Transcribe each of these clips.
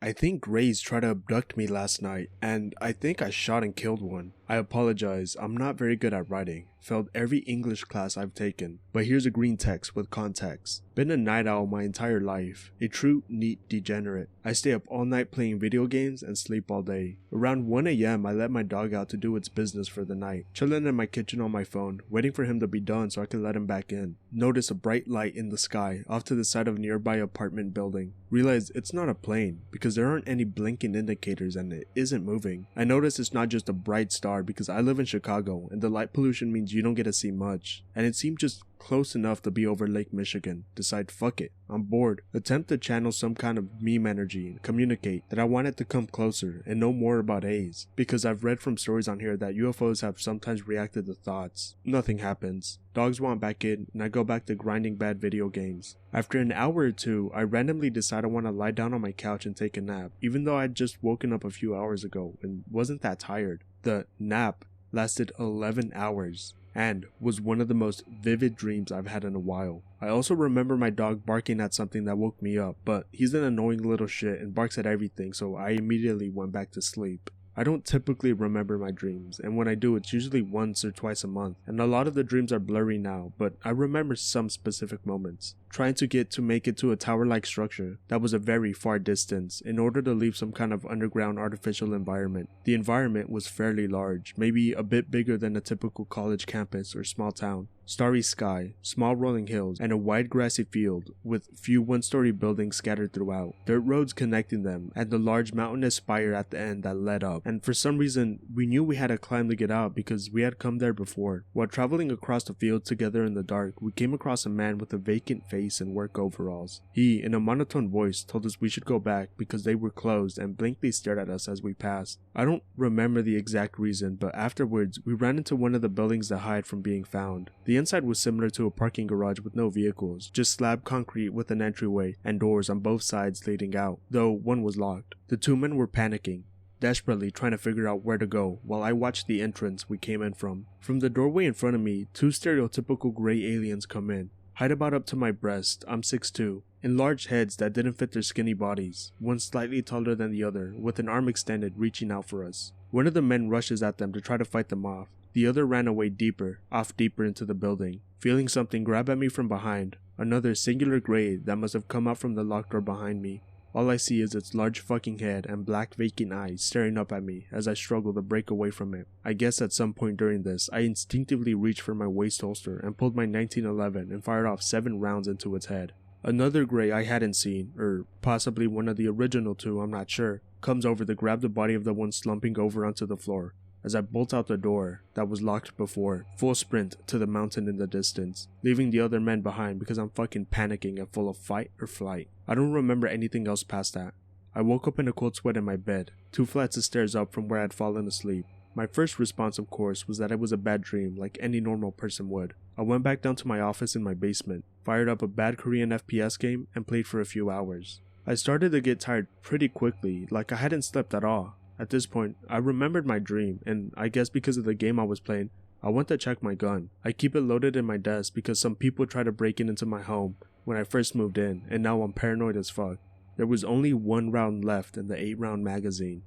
I think Grays tried to abduct me last night, and I think I shot and killed one. I apologize, I'm not very good at writing. Failed every English class I've taken, but here's a green text with context. Been a night owl my entire life, a true neat degenerate. I stay up all night playing video games and sleep all day. Around 1 AM I let my dog out to do its business for the night, chilling in my kitchen on my phone, waiting for him to be done so I could let him back in. Notice a bright light in the sky off to the side of a nearby apartment building. Realize it's not a plane because there aren't any blinking indicators and it isn't moving. I notice it's not just a bright star because I live in Chicago and the light pollution means you don't get to see much, and it seemed just close enough to be over Lake Michigan. Decide fuck it, I'm bored. Attempt to channel some kind of meme energy and communicate that I wanted to come closer and know more about A's, because I've read from stories on here that UFOs have sometimes reacted to thoughts. Nothing happens. Dogs want back in and I go back to grinding bad video games. After an hour or two, I randomly decide I want to lie down on my couch and take a nap, even though I'd just woken up a few hours ago and wasn't that tired. The nap lasted 11 hours. And was one of the most vivid dreams I've had in a while. I also remember my dog barking at something that woke me up, but he's an annoying little shit and barks at everything, so I immediately went back to sleep. I don't typically remember my dreams, and when I do it's usually once or twice a month, and a lot of the dreams are blurry now, but I remember some specific moments. Trying to make it to a tower-like structure that was a very far distance in order to leave some kind of underground artificial environment. The environment was fairly large, maybe a bit bigger than a typical college campus or small town. Starry sky, small rolling hills, and a wide grassy field with few one-story buildings scattered throughout, dirt roads connecting them, and the large mountainous spire at the end that led up. And for some reason, we knew we had to climb to get out because we had come there before. While traveling across the field together in the dark, we came across a man with a vacant face and work overalls. He, in a monotone voice, told us we should go back because they were closed and blankly stared at us as we passed. I don't remember the exact reason, but afterwards, we ran into one of the buildings to hide from being found. The inside was similar to a parking garage with no vehicles, just slab concrete with an entryway and doors on both sides leading out, though one was locked. The two men were panicking, desperately trying to figure out where to go, while I watched the entrance we came in from. From the doorway in front of me, two stereotypical gray aliens come in. Height about up to my breast, I'm 6'2", and large heads that didn't fit their skinny bodies, one slightly taller than the other, with an arm extended reaching out for us. One of the men rushes at them to try to fight them off. The other ran away deeper into the building. Feeling something grab at me from behind, another singular gray that must have come out from the locked door behind me. All I see is its large fucking head and black vacant eyes staring up at me as I struggle to break away from it. I guess at some point during this, I instinctively reached for my waist holster and pulled my 1911 and fired off 7 rounds into its head. Another gray I hadn't seen, or possibly one of the original two, I'm not sure, comes over to grab the body of the one slumping over onto the floor. As I bolt out the door that was locked before, full sprint to the mountain in the distance, leaving the other men behind because I'm fucking panicking and full of fight or flight. I don't remember anything else past that. I woke up in a cold sweat in my bed, 2 flights of stairs up from where I'd fallen asleep. My first response, of course, was that it was a bad dream like any normal person would. I went back down to my office in my basement, fired up a bad Korean FPS game, and played for a few hours. I started to get tired pretty quickly, like I hadn't slept at all. At this point, I remembered my dream, and I guess because of the game I was playing, I went to check my gun. I keep it loaded in my desk because some people tried to break into my home when I first moved in, and now I'm paranoid as fuck. There was only 1 round left in the 8-round magazine.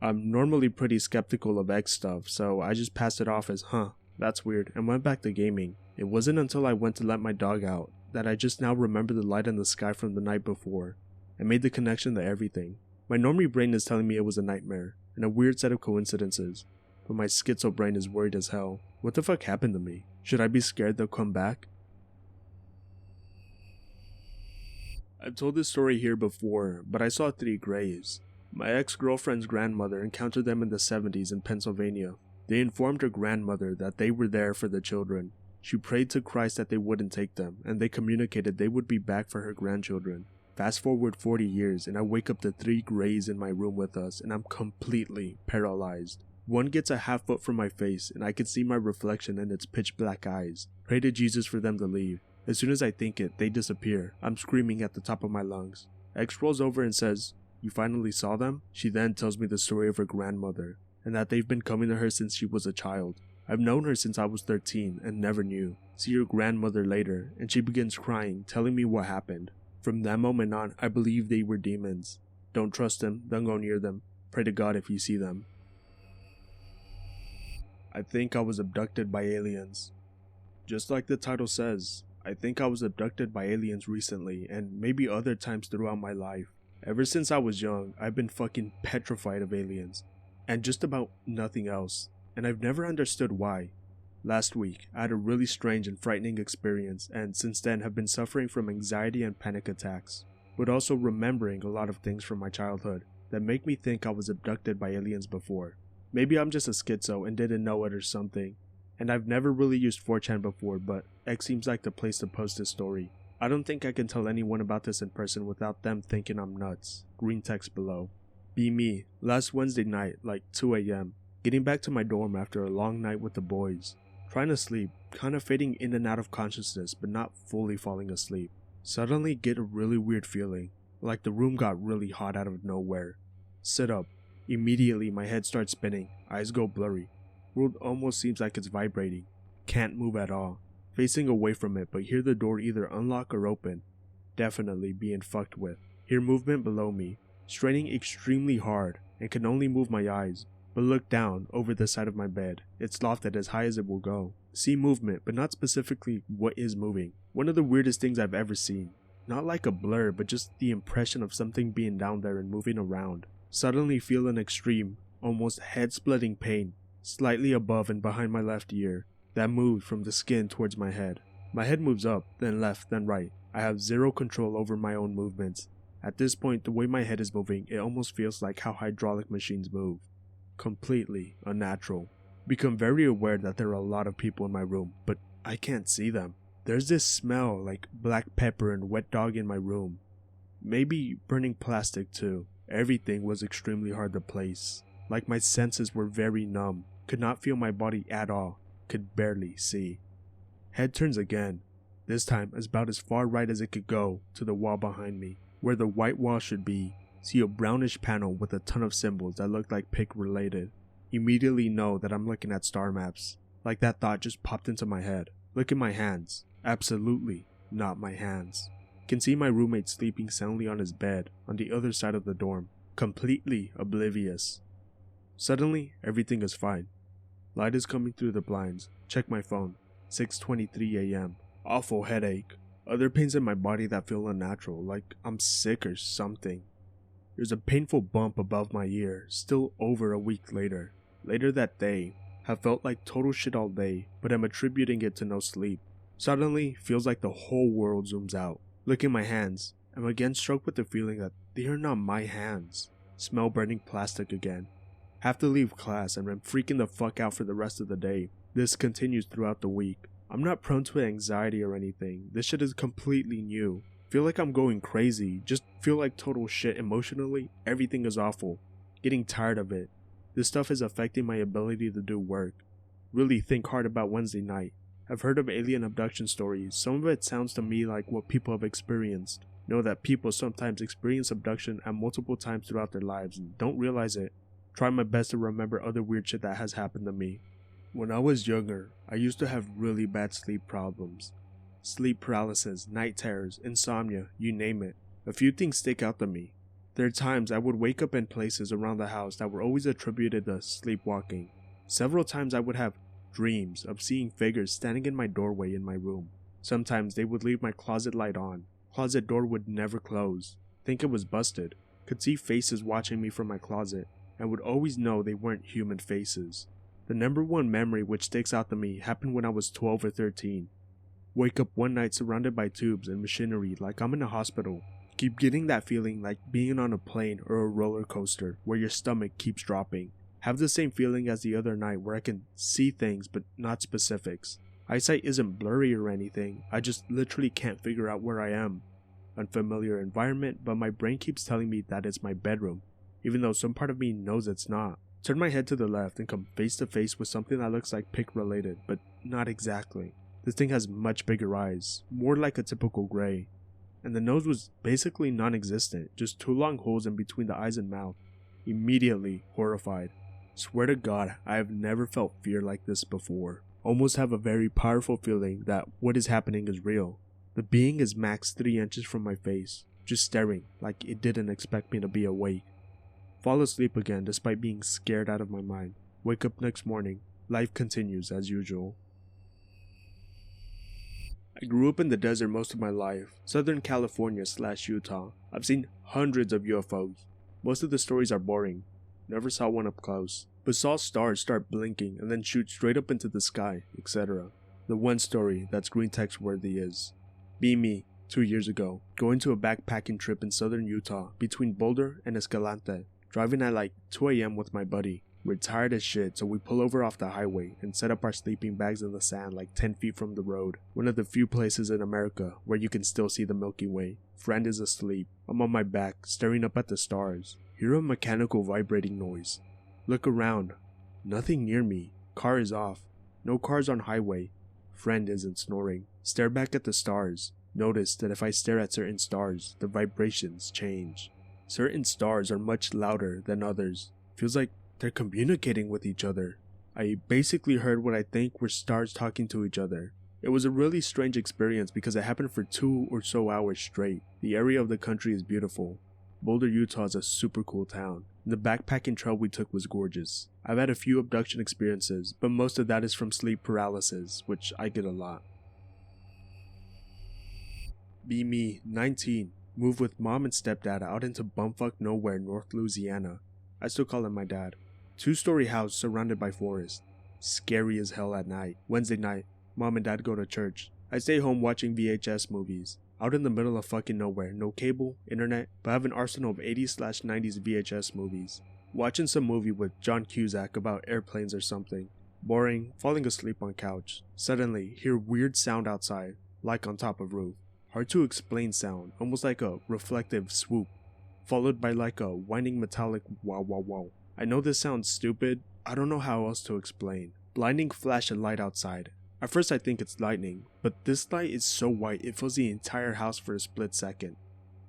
I'm normally pretty skeptical of X stuff, so I just passed it off as, that's weird, and went back to gaming. It wasn't until I went to let my dog out that I just now remembered the light in the sky from the night before. I made the connection to everything. My normie brain is telling me it was a nightmare, and a weird set of coincidences, but my schizo brain is worried as hell. What the fuck happened to me? Should I be scared they'll come back? I've told this story here before, but I saw 3 grays. My ex-girlfriend's grandmother encountered them in the 70s in Pennsylvania. They informed her grandmother that they were there for the children. She prayed to Christ that they wouldn't take them, and they communicated they would be back for her grandchildren. Fast forward 40 years and I wake up to 3 grays in my room with us and I'm completely paralyzed. One gets a half foot from my face and I can see my reflection in its pitch black eyes. Pray to Jesus for them to leave. As soon as I think it, they disappear. I'm screaming at the top of my lungs. X rolls over and says, "You finally saw them?" She then tells me the story of her grandmother and that they've been coming to her since she was a child. I've known her since I was 13 and never knew. See her grandmother later and she begins crying, telling me what happened. From that moment on, I believe they were demons. Don't trust them, don't go near them. Pray to God if you see them. I think I was abducted by aliens. Just like the title says, I think I was abducted by aliens recently and maybe other times throughout my life. Ever since I was young, I've been fucking petrified of aliens and just about nothing else, and I've never understood why. Last week, I had a really strange and frightening experience, and since then have been suffering from anxiety and panic attacks, but also remembering a lot of things from my childhood that make me think I was abducted by aliens before. Maybe I'm just a schizo and didn't know it or something, and I've never really used 4chan before, but X seems like the place to post this story. I don't think I can tell anyone about this in person without them thinking I'm nuts. Greentext below. Be me, last Wednesday night, like 2 AM, getting back to my dorm after a long night with the boys. Trying to sleep, kind of fading in and out of consciousness but not fully falling asleep. Suddenly get a really weird feeling, like the room got really hot out of nowhere. Sit up. Immediately my head starts spinning, eyes go blurry. World almost seems like it's vibrating. Can't move at all. Facing away from it but hear the door either unlock or open. Definitely being fucked with. Hear movement below me, straining extremely hard and can only move my eyes. But look down over the side of my bed. It's lofted as high as it will go. See movement, but not specifically what is moving. One of the weirdest things I've ever seen. Not like a blur, but just the impression of something being down there and moving around. Suddenly feel an extreme, almost head-splitting pain, slightly above and behind my left ear, that moved from the skin towards my head. My head moves up, then left, then right. I have zero control over my own movements. At this point, the way my head is moving, it almost feels like how hydraulic machines move. Completely unnatural. Become very aware that there are a lot of people in my room, but I can't see them. There's this smell like black pepper and wet dog in my room. Maybe burning plastic too. Everything was extremely hard to place. Like my senses were very numb. Could not feel my body at all. Could barely see. Head turns again. This time about as far right as it could go to the wall behind me, where the white wall should be. See a brownish panel with a ton of symbols that look like pic related. Immediately know that I'm looking at star maps. Like that thought just popped into my head. Look at my hands. Absolutely not my hands. Can see my roommate sleeping soundly on his bed on the other side of the dorm. Completely oblivious. Suddenly, everything is fine. Light is coming through the blinds. Check my phone. 6:23 AM. Awful headache. Other pains in my body that feel unnatural, like I'm sick or something. There's a painful bump above my ear, still over a week later. Later that day, have felt like total shit all day, but I'm attributing it to no sleep. Suddenly, feels like the whole world zooms out. Look at my hands. I'm again struck with the feeling that they are not my hands. Smell burning plastic again. Have to leave class and I'm freaking the fuck out for the rest of the day. This continues throughout the week. I'm not prone to anxiety or anything. This shit is completely new. Feel like I'm going crazy, just feel like total shit emotionally. Everything is awful. Getting tired of it. This stuff is affecting my ability to do work. Really think hard about Wednesday night. I've heard of alien abduction stories. Some of it sounds to me like what people have experienced. Know that people sometimes experience abduction at multiple times throughout their lives and don't realize it. Try my best to remember other weird shit that has happened to me. When I was younger, I used to have really bad sleep problems. Sleep paralysis, night terrors, insomnia, you name it. A few things stick out to me. There are times I would wake up in places around the house that were always attributed to sleepwalking. Several times I would have dreams of seeing figures standing in my doorway in my room. Sometimes they would leave my closet light on. Closet door would never close. Think it was busted. Could see faces watching me from my closet, and would always know they weren't human faces. The number one memory which sticks out to me happened when I was 12 or 13. Wake up one night surrounded by tubes and machinery like I'm in a hospital. Keep getting that feeling like being on a plane or a roller coaster where your stomach keeps dropping. Have the same feeling as the other night where I can see things but not specifics. Eyesight isn't blurry or anything, I just literally can't figure out where I am. Unfamiliar environment, but my brain keeps telling me that it's my bedroom, even though some part of me knows it's not. Turn my head to the left and come face to face with something that looks like pic related, but not exactly. This thing has much bigger eyes, more like a typical gray. And the nose was basically non-existent, just 2 long holes in between the eyes and mouth. Immediately horrified. Swear to God, I have never felt fear like this before. Almost have a very powerful feeling that what is happening is real. The being is max 3 inches from my face, just staring like it didn't expect me to be awake. Fall asleep again despite being scared out of my mind. Wake up next morning. Life continues as usual. I grew up in the desert most of my life, Southern California / Utah. I've seen hundreds of UFOs. Most of the stories are boring. Never saw one up close, but saw stars start blinking and then shoot straight up into the sky, etc. The one story that's Greentext worthy is me 2 years ago, going to a backpacking trip in southern Utah between Boulder and Escalante, driving at like 2 a.m. with my buddy. We're tired as shit, so we pull over off the highway and set up our sleeping bags in the sand like 10 feet from the road. One of the few places in America where you can still see the Milky Way. Friend is asleep. I'm on my back, staring up at the stars. Hear a mechanical vibrating noise. Look around. Nothing near me. Car is off. No cars on highway. Friend isn't snoring. Stare back at the stars. Notice that if I stare at certain stars, the vibrations change. Certain stars are much louder than others. Feels like they're communicating with each other. I basically heard what I think were stars talking to each other. It was a really strange experience because it happened for 2 or so hours straight. The area of the country is beautiful. Boulder, Utah is a super cool town. The backpacking trail we took was gorgeous. I've had a few abduction experiences, but most of that is from sleep paralysis, which I get a lot. Me, 19, moved with mom and stepdad out into bumfuck nowhere, North Louisiana. I still call him my dad. 2-story house surrounded by forest. Scary as hell at night. Wednesday night, mom and dad go to church. I stay home watching VHS movies. Out in the middle of fucking nowhere. No cable, internet, but I have an arsenal of 80s/90s VHS movies. Watching some movie with John Cusack about airplanes or something. Boring, falling asleep on couch. Suddenly, hear weird sound outside, like on top of roof. Hard to explain sound, almost like a reflective swoop, followed by like a whining metallic wow wow wow. I know this sounds stupid, I don't know how else to explain. Blinding flash of light outside. At first I think it's lightning, but this light is so white it fills the entire house for a split second.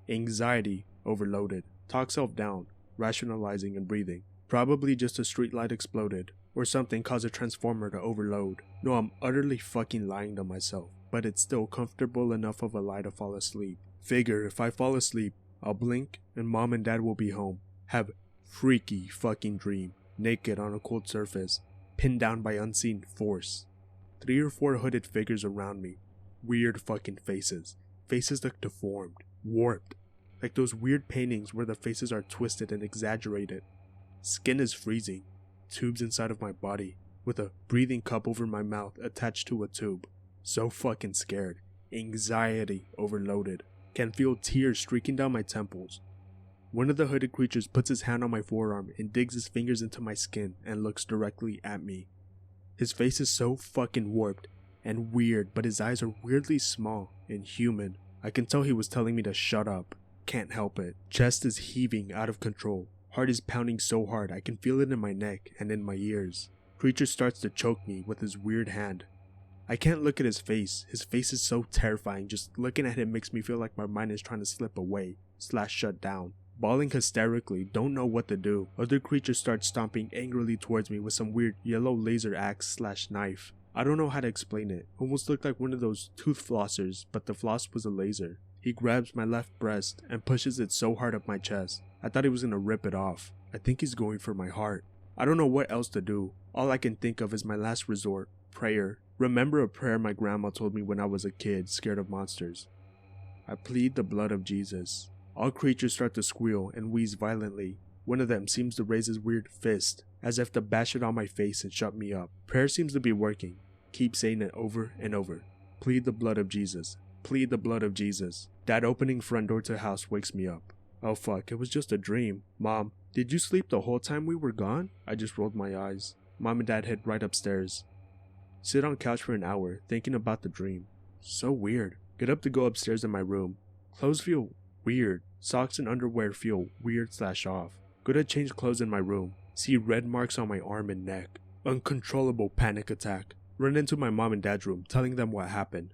Anxiety overloaded. Talk self down, rationalizing and breathing. Probably just a street light exploded, or something caused a transformer to overload. No, I'm utterly fucking lying to myself, but it's still comfortable enough of a lie to fall asleep. Figure if I fall asleep, I'll blink and mom and dad will be home. Have freaky fucking dream. Naked on a cold surface, pinned down by unseen force. 3 or 4 hooded figures around me. Weird fucking faces. Faces look deformed, warped. Like those weird paintings where the faces are twisted and exaggerated. Skin is freezing. Tubes inside of my body, with a breathing cup over my mouth attached to a tube. So fucking scared. Anxiety overloaded. Can feel tears streaking down my temples. One of the hooded creatures puts his hand on my forearm and digs his fingers into my skin and looks directly at me. His face is so fucking warped and weird, but his eyes are weirdly small and human. I can tell he was telling me to shut up. Can't help it. Chest is heaving out of control. Heart is pounding so hard I can feel it in my neck and in my ears. Creature starts to choke me with his weird hand. I can't look at his face. His face is so terrifying. Just looking at him makes me feel like my mind is trying to slip away / shut down. Bawling hysterically, don't know what to do. Other creatures start stomping angrily towards me with some weird yellow laser axe / knife. I don't know how to explain it. Almost looked like one of those tooth flossers, but the floss was a laser. He grabs my left breast and pushes it so hard up my chest. I thought he was gonna rip it off. I think he's going for my heart. I don't know what else to do. All I can think of is my last resort, prayer. Remember a prayer my grandma told me when I was a kid, scared of monsters. I plead the blood of Jesus. All creatures start to squeal and wheeze violently. One of them seems to raise his weird fist, as if to bash it on my face and shut me up. Prayer seems to be working. Keep saying it over and over. Plead the blood of Jesus. Plead the blood of Jesus. Dad opening front door to house wakes me up. Oh fuck, it was just a dream. Mom, did you sleep the whole time we were gone? I just rolled my eyes. Mom and dad head right upstairs. Sit on couch for an hour, thinking about the dream. So weird. Get up to go upstairs in my room. Clothes feel weird. Socks and underwear feel weird / off. Go to change clothes in my room. See red marks on my arm and neck. Uncontrollable panic attack. Run into my mom and dad's room, telling them what happened.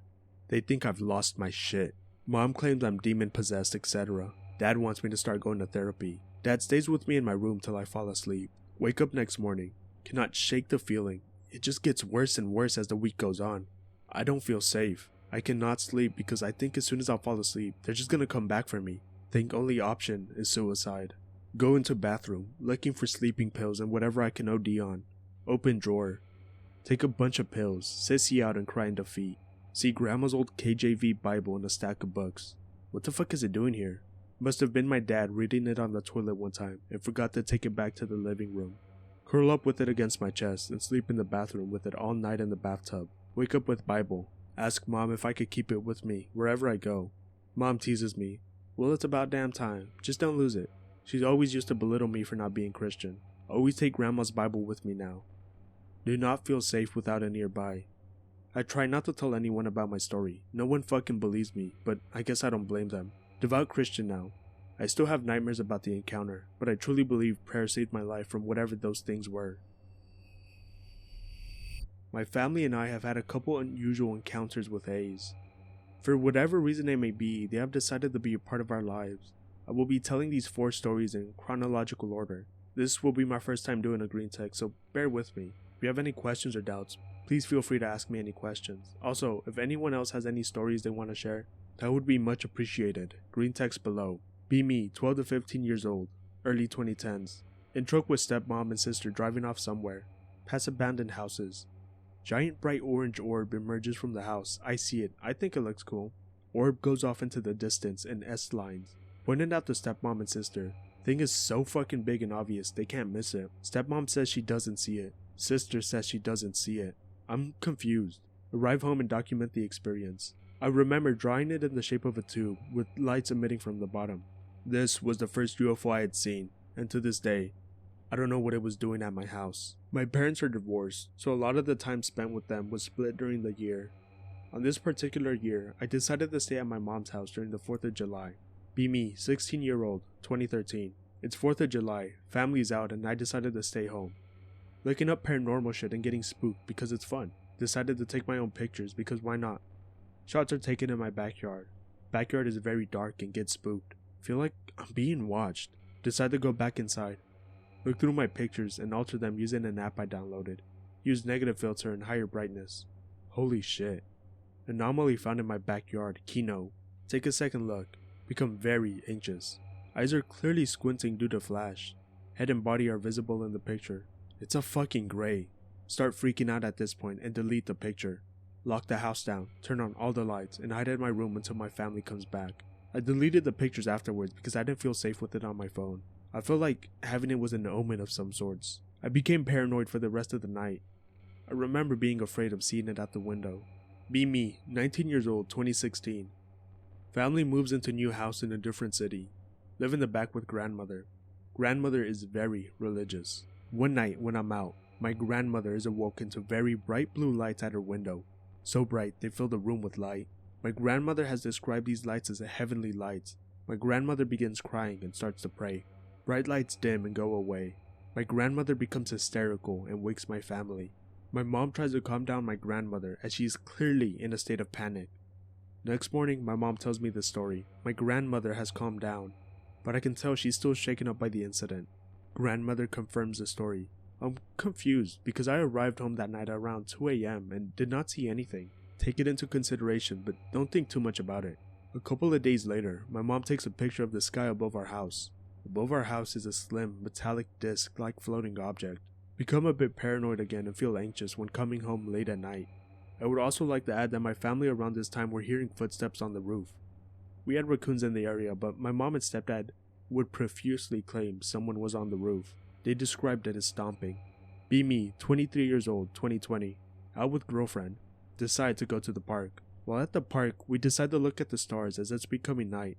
They think I've lost my shit. Mom claims I'm demon possessed, etc. Dad wants me to start going to therapy. Dad stays with me in my room till I fall asleep. Wake up next morning. Cannot shake the feeling. It just gets worse and worse as the week goes on. I don't feel safe. I cannot sleep because I think as soon as I fall asleep, they're just gonna come back for me. Think only option is suicide. Go into bathroom, looking for sleeping pills and whatever I can OD on. Open drawer. Take a bunch of pills, sissy out and cry in defeat. See grandma's old KJV Bible and a stack of books. What the fuck is it doing here? Must have been my dad reading it on the toilet one time and forgot to take it back to the living room. Curl up with it against my chest and sleep in the bathroom with it all night in the bathtub. Wake up with Bible. Ask mom if I could keep it with me wherever I go. Mom teases me. Well, it's about damn time. Just don't lose it. She's always used to belittle me for not being Christian. Always take grandma's Bible with me now. Do not feel safe without it nearby. I try not to tell anyone about my story. No one fucking believes me, but I guess I don't blame them. Devout Christian now. I still have nightmares about the encounter, but I truly believe prayer saved my life from whatever those things were. My family and I have had a couple unusual encounters with A's. For whatever reason they may be, they have decided to be a part of our lives. I will be telling these 4 stories in chronological order. This will be my first time doing a green text, so bear with me. If you have any questions or doubts, please feel free to ask me any questions. Also, if anyone else has any stories they want to share, that would be much appreciated. Green text below. Be me, 12 to 15 years old, early 2010s. In truck with stepmom and sister driving off somewhere, past abandoned houses. Giant bright orange orb emerges from the house. I see it. I think it looks cool. Orb goes off into the distance in S lines. Pointed out to stepmom and sister. Thing is so fucking big and obvious, they can't miss it. Stepmom says she doesn't see it. Sister says she doesn't see it. I'm confused. Arrive home and document the experience. I remember drawing it in the shape of a tube, with lights emitting from the bottom. This was the first UFO I had seen, and to this day, I don't know what it was doing at my house. My parents are divorced, so a lot of the time spent with them was split during the year. On this particular year, I decided to stay at my mom's house during the 4th of July. Be me, 16-year-old, 2013. It's 4th of July, family's out, and I decided to stay home. Looking up paranormal shit and getting spooked because it's fun. Decided to take my own pictures because why not? Shots are taken in my backyard. Backyard is very dark and get spooked. Feel like I'm being watched. Decide to go back inside. Look through my pictures and alter them using an app I downloaded. Use negative filter and higher brightness. Holy shit. Anomaly found in my backyard, Kino. Take a second look. Become very anxious. Eyes are clearly squinting due to flash. Head and body are visible in the picture. It's a fucking gray. Start freaking out at this point and delete the picture. Lock the house down, turn on all the lights, and hide in my room until my family comes back. I deleted the pictures afterwards because I didn't feel safe with it on my phone. I felt like having it was an omen of some sorts. I became paranoid for the rest of the night. I remember being afraid of seeing it out the window. Be me, 19 years old, 2016. Family moves into new house in a different city. Live in the back with grandmother. Grandmother is very religious. One night when I'm out, my grandmother is awoken to very bright blue lights at her window. So bright they fill the room with light. My grandmother has described these lights as heavenly lights. My grandmother begins crying and starts to pray. Bright lights dim and go away. My grandmother becomes hysterical and wakes my family. My mom tries to calm down my grandmother as she is clearly in a state of panic. Next morning, my mom tells me the story. My grandmother has calmed down, but I can tell she's still shaken up by the incident. Grandmother confirms the story. I'm confused because I arrived home that night around 2 a.m. and did not see anything. Take it into consideration, but don't think too much about it. A couple of days later, my mom takes a picture of the sky above our house. Above our house is a slim, metallic disc-like floating object. Become a bit paranoid again and feel anxious when coming home late at night. I would also like to add that my family around this time were hearing footsteps on the roof. We had raccoons in the area, but my mom and stepdad would profusely claim someone was on the roof. They described it as stomping. Be me, 23 years old, 2020. Out with girlfriend. Decide to go to the park. While at the park, we decide to look at the stars as it's becoming night.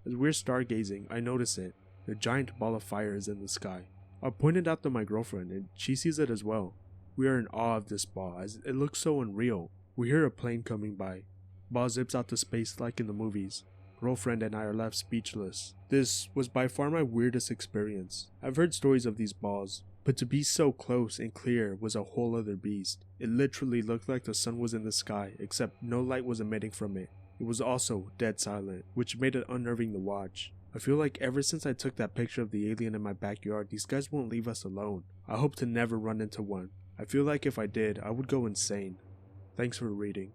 As we're stargazing, I notice it. A giant ball of fire is in the sky. I pointed out to my girlfriend and she sees it as well. We are in awe of this ball as it looks so unreal. We hear a plane coming by. Ball zips out to space like in the movies. Girlfriend and I are left speechless. This was by far my weirdest experience. I've heard stories of these balls, but to be so close and clear was a whole other beast. It literally looked like the sun was in the sky, except no light was emitting from it. It was also dead silent, which made it unnerving to watch. I feel like ever since I took that picture of the alien in my backyard, these guys won't leave us alone. I hope to never run into one. I feel like if I did, I would go insane. Thanks for reading.